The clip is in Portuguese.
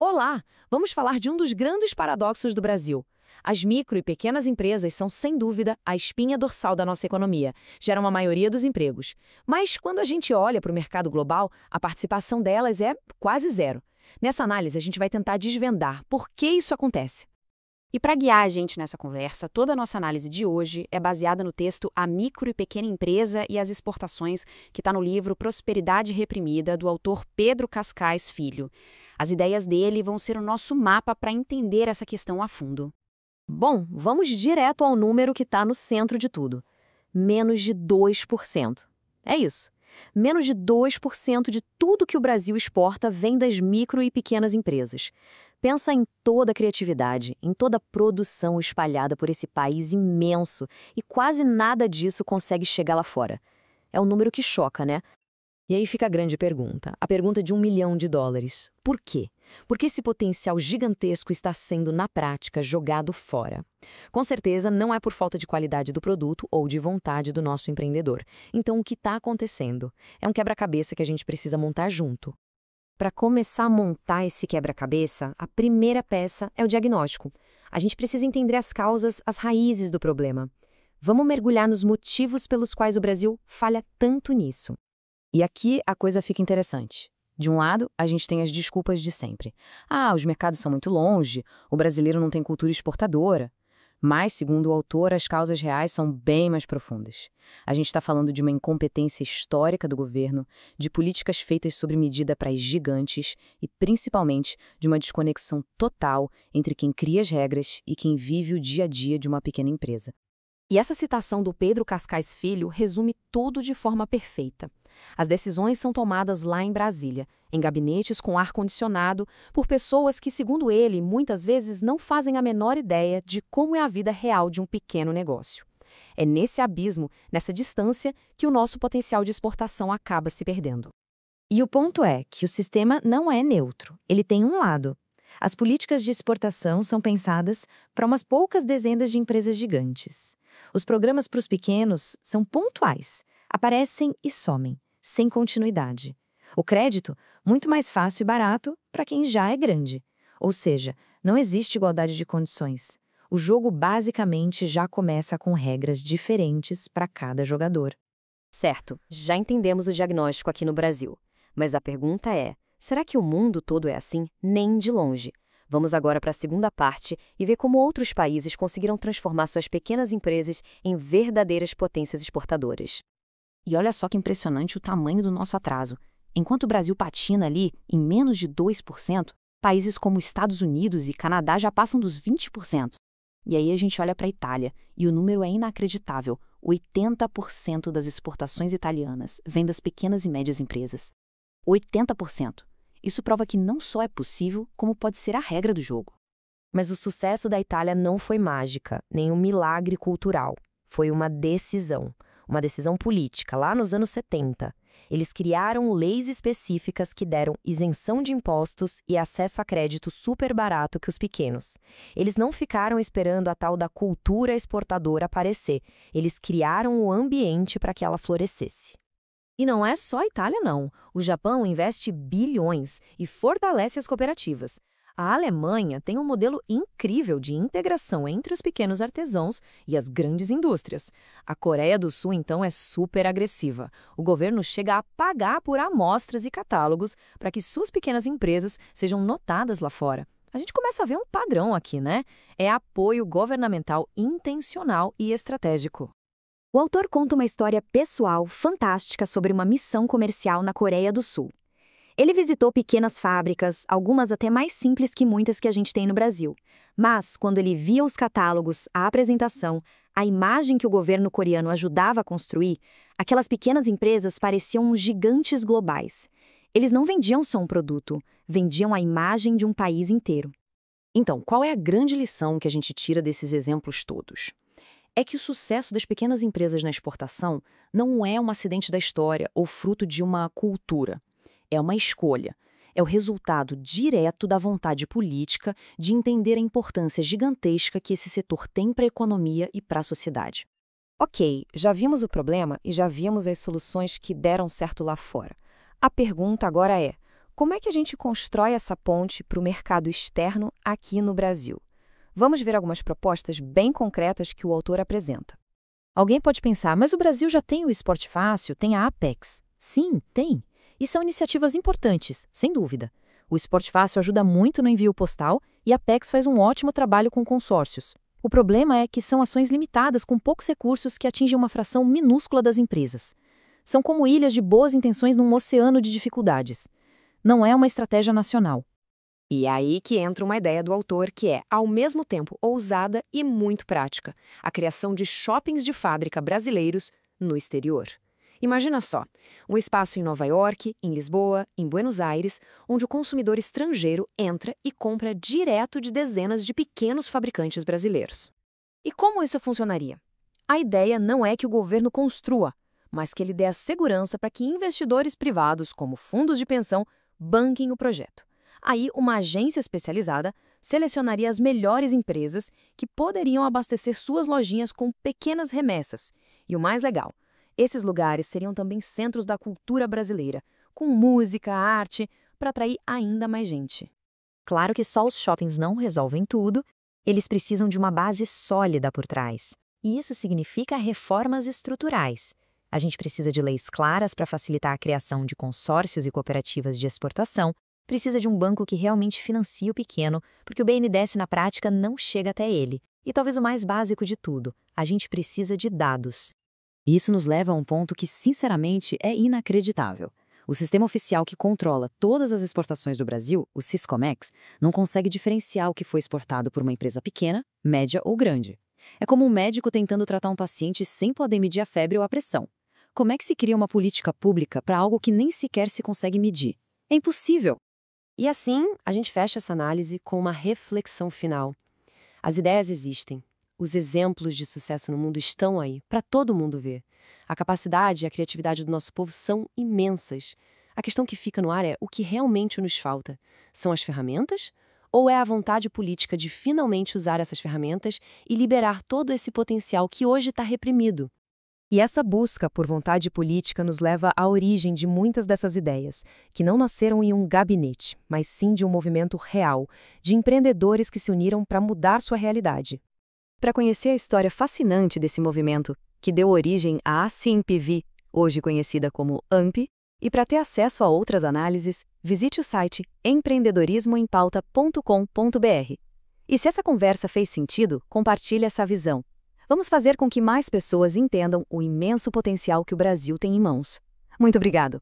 Olá! Vamos falar de um dos grandes paradoxos do Brasil. As micro e pequenas empresas são, sem dúvida, a espinha dorsal da nossa economia, geram a maioria dos empregos. Mas, quando a gente olha para o mercado global, a participação delas é quase zero. Nessa análise, a gente vai tentar desvendar por que isso acontece. E para guiar a gente nessa conversa, toda a nossa análise de hoje é baseada no texto A Micro e Pequena Empresa e as Exportações, que está no livro Prosperidade Reprimida, do autor Pedro Cascais Filho. As ideias dele vão ser o nosso mapa para entender essa questão a fundo. Bom, vamos direto ao número que está no centro de tudo. Menos de 2%. É isso. Menos de 2% de tudo que o Brasil exporta vem das micro e pequenas empresas. Pensa em toda a criatividade, em toda a produção espalhada por esse país imenso e quase nada disso consegue chegar lá fora. É um número que choca, né? E aí fica a grande pergunta, a pergunta de $1 milhão. Por quê? Porque esse potencial gigantesco está sendo, na prática, jogado fora. Com certeza, não é por falta de qualidade do produto ou de vontade do nosso empreendedor. Então, o que está acontecendo? É um quebra-cabeça que a gente precisa montar junto. Para começar a montar esse quebra-cabeça, a primeira peça é o diagnóstico. A gente precisa entender as causas, as raízes do problema. Vamos mergulhar nos motivos pelos quais o Brasil falha tanto nisso. E aqui a coisa fica interessante. De um lado, a gente tem as desculpas de sempre. Os mercados são muito longe, o brasileiro não tem cultura exportadora. Mas, segundo o autor, as causas reais são bem mais profundas. A gente está falando de uma incompetência histórica do governo, de políticas feitas sob medida para as gigantes e, principalmente, de uma desconexão total entre quem cria as regras e quem vive o dia a dia de uma pequena empresa. E essa citação do Pedro Cascais Filho resume tudo de forma perfeita. As decisões são tomadas lá em Brasília, em gabinetes com ar-condicionado, por pessoas que, segundo ele, muitas vezes não fazem a menor ideia de como é a vida real de um pequeno negócio. É nesse abismo, nessa distância, que o nosso potencial de exportação acaba se perdendo. E o ponto é que o sistema não é neutro, ele tem um lado. As políticas de exportação são pensadas para umas poucas dezenas de empresas gigantes. Os programas para os pequenos são pontuais, aparecem e somem, sem continuidade. O crédito, muito mais fácil e barato para quem já é grande. Ou seja, não existe igualdade de condições. O jogo basicamente já começa com regras diferentes para cada jogador. Certo, já entendemos o diagnóstico aqui no Brasil. Mas a pergunta é, será que o mundo todo é assim? Nem de longe. Vamos agora para a segunda parte e ver como outros países conseguiram transformar suas pequenas empresas em verdadeiras potências exportadoras. E olha só que impressionante o tamanho do nosso atraso. Enquanto o Brasil patina ali em menos de 2%, países como Estados Unidos e Canadá já passam dos 20%. E aí a gente olha para a Itália e o número é inacreditável. 80% das exportações italianas vêm das pequenas e médias empresas. 80%. Isso prova que não só é possível, como pode ser a regra do jogo. Mas o sucesso da Itália não foi mágica, nem um milagre cultural. Foi uma decisão política, lá nos anos 70. Eles criaram leis específicas que deram isenção de impostos e acesso a crédito super barato que os pequenos. Eles não ficaram esperando a tal da cultura exportadora aparecer. Eles criaram o ambiente para que ela florescesse. E não é só a Itália, não. O Japão investe bilhões e fortalece as cooperativas. A Alemanha tem um modelo incrível de integração entre os pequenos artesãos e as grandes indústrias. A Coreia do Sul, então, é super agressiva. O governo chega a pagar por amostras e catálogos para que suas pequenas empresas sejam notadas lá fora. A gente começa a ver um padrão aqui, né? É apoio governamental intencional e estratégico. O autor conta uma história pessoal fantástica sobre uma missão comercial na Coreia do Sul. Ele visitou pequenas fábricas, algumas até mais simples que muitas que a gente tem no Brasil. Mas, quando ele via os catálogos, a apresentação, a imagem que o governo coreano ajudava a construir, aquelas pequenas empresas pareciam gigantes globais. Eles não vendiam só um produto, vendiam a imagem de um país inteiro. Então, qual é a grande lição que a gente tira desses exemplos todos? É que o sucesso das pequenas empresas na exportação não é um acidente da história ou fruto de uma cultura. É uma escolha. É o resultado direto da vontade política de entender a importância gigantesca que esse setor tem para a economia e para a sociedade. Ok, já vimos o problema e já vimos as soluções que deram certo lá fora. A pergunta agora é, Como é que a gente constrói essa ponte para o mercado externo aqui no Brasil? Vamos ver algumas propostas bem concretas que o autor apresenta. Alguém pode pensar, mas o Brasil já tem o Esporte Fácil, tem a Apex. Sim, tem. E são iniciativas importantes, sem dúvida. O Esporte Fácil ajuda muito no envio postal e a Apex faz um ótimo trabalho com consórcios. O problema é que são ações limitadas com poucos recursos que atingem uma fração minúscula das empresas. São como ilhas de boas intenções num oceano de dificuldades. Não é uma estratégia nacional. E é aí que entra uma ideia do autor que é, ao mesmo tempo, ousada e muito prática: a criação de shoppings de fábrica brasileiros no exterior. Imagina só, um espaço em Nova York, em Lisboa, em Buenos Aires, onde o consumidor estrangeiro entra e compra direto de dezenas de pequenos fabricantes brasileiros. E como isso funcionaria? A ideia não é que o governo construa, mas que ele dê a segurança para que investidores privados, como fundos de pensão, banquem o projeto. Aí, uma agência especializada selecionaria as melhores empresas que poderiam abastecer suas lojinhas com pequenas remessas. E o mais legal, esses lugares seriam também centros da cultura brasileira, com música, arte, para atrair ainda mais gente. Claro que só os shoppings não resolvem tudo, eles precisam de uma base sólida por trás. E isso significa reformas estruturais. A gente precisa de leis claras para facilitar a criação de consórcios e cooperativas de exportação, precisa de um banco que realmente financie o pequeno, porque o BNDES na prática não chega até ele. E talvez o mais básico de tudo, a gente precisa de dados. E isso nos leva a um ponto que, sinceramente, é inacreditável. O sistema oficial que controla todas as exportações do Brasil, o Siscomex, não consegue diferenciar o que foi exportado por uma empresa pequena, média ou grande. É como um médico tentando tratar um paciente sem poder medir a febre ou a pressão. Como é que se cria uma política pública para algo que nem sequer se consegue medir? É impossível! E assim, a gente fecha essa análise com uma reflexão final. As ideias existem. Os exemplos de sucesso no mundo estão aí, para todo mundo ver. A capacidade e a criatividade do nosso povo são imensas. A questão que fica no ar é o que realmente nos falta. São as ferramentas? Ou é a vontade política de finalmente usar essas ferramentas e liberar todo esse potencial que hoje está reprimido? E essa busca por vontade política nos leva à origem de muitas dessas ideias, que não nasceram em um gabinete, mas sim de um movimento real, de empreendedores que se uniram para mudar sua realidade. Para conhecer a história fascinante desse movimento, que deu origem à ACMPV, hoje conhecida como AMP, e para ter acesso a outras análises, visite o site empreendedorismoempauta.com.br. E se essa conversa fez sentido, compartilhe essa visão. Vamos fazer com que mais pessoas entendam o imenso potencial que o Brasil tem em mãos. Muito obrigado!